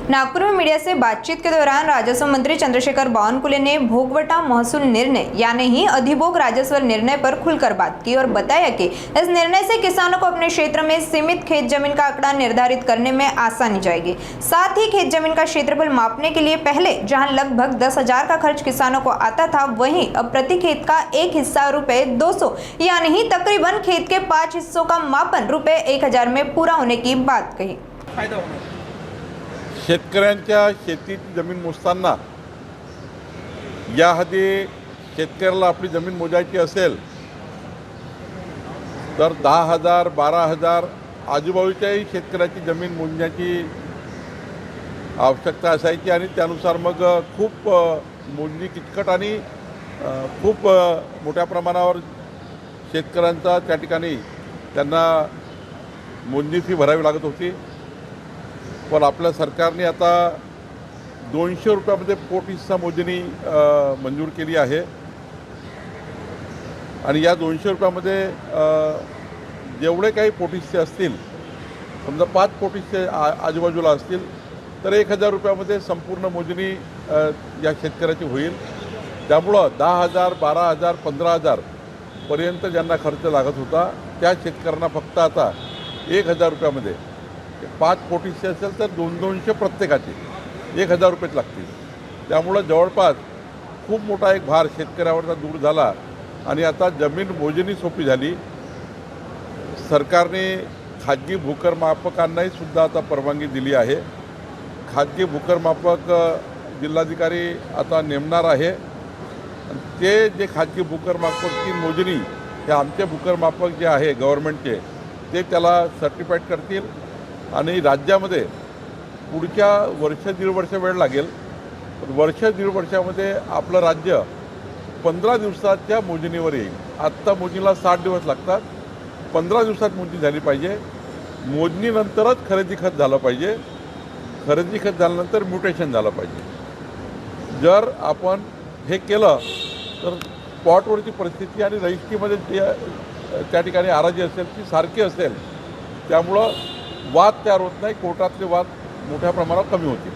नागपुर में मीडिया से बातचीत के दौरान राजस्व मंत्री चंद्रशेखर बावनकुले ने भोगवटा महसूल निर्णय यानी ही अधिभोग राजस्व निर्णय पर खुलकर बात की और बताया कि इस निर्णय से किसानों को अपने क्षेत्र में सीमित खेत जमीन का आंकड़ा निर्धारित करने में आसानी जाएगी। साथ ही खेत जमीन का क्षेत्रफल मापने के लिए पहले जहां लगभग 10,000 का खर्च किसानों को आता था, वहीं अब प्रति खेत का एक हिस्सा ₹200 यानी ही तकरीबन खेत के 5 हिस्सों का मापन ₹1,000 में पूरा होने की बात कही। शेतकऱ्यांच्या शेतीची जमीन मोजताना याआधी शेतकऱ्याला आपली जमीन मोजायची असेल तर 10,000 12,000 आजूबाजूच्याही शेतकऱ्याची जमीन मोजण्याची आवश्यकता असायची आणि त्यानुसार मग खूप मोजणी किचकट आणि खूप मोठ्या प्रमाणावर शेतकऱ्यांचा त्या ठिकाणी त्यांना मोजणी फी भरावी लागत होती। पण आपल्या सरकारने आता 200 रुपयामध्ये पोट हिस्सा मोजणी मंजूर केली आहे आणि या 200 रुपयामध्ये जेवढे काही पोट हिस्से असतील, समजा 5 पोट हिस्से आजूबाजूला असतील तर 1,000 रुपयामध्ये संपूर्ण मोजणी या शेतकऱ्याची होईल। त्यामुळं 10,000 12,000 15,000 पर्यंत ज्यांना खर्च लागत होता त्या शेतकऱ्यांना फक्त आता 1,000 रुपयामध्ये 5 पोट हिस्से असेल तर 200 प्रत्येकाचे 1,000 रुपयेच लागतील। त्यामुळं जवळपास खूप मोठा एक भार शेतकऱ्यावरचा दूर झाला आणि आता जमीन मोजणी सोपी झाली। सरकारने खाजगी भूकरमापकांनाही सुद्धा आता परवानगी दिली आहे। खाजगी भूकरमापक जिल्हाधिकारी आता नेमणार आहे। ते जे खाजगी भूकरमापकची मोजणी हे आमचे भूकरमापक जे आहे गव्हर्नमेंटचे ते त्याला सर्टिफाईड करतील आणि राज्यामध्ये पुढच्या वर्ष दीड वर्ष वेळ लागेल। वर्ष दीड वर्षामध्ये आपलं राज्य 15 दिवसाच्या मोजणीवर येईल। आत्ता मोजणीला 60 दिवस लागतात, 15 दिवसात मोजणी झाली पाहिजे। मोजणीनंतरच खरेदी खत झालं पाहिजे, खरेदी खत झाल्यानंतर म्युटेशन झालं पाहिजे। जर आपण हे केलं तर स्पॉटवरची परिस्थिती आणि रजिस्ट्रीमध्ये जे त्या ठिकाणी आराजी असेल ती सारखी असेल, त्यामुळं वाद तयार होत नाही, कोर्टातले वाद मोठ्या प्रमाणात कमी होतील।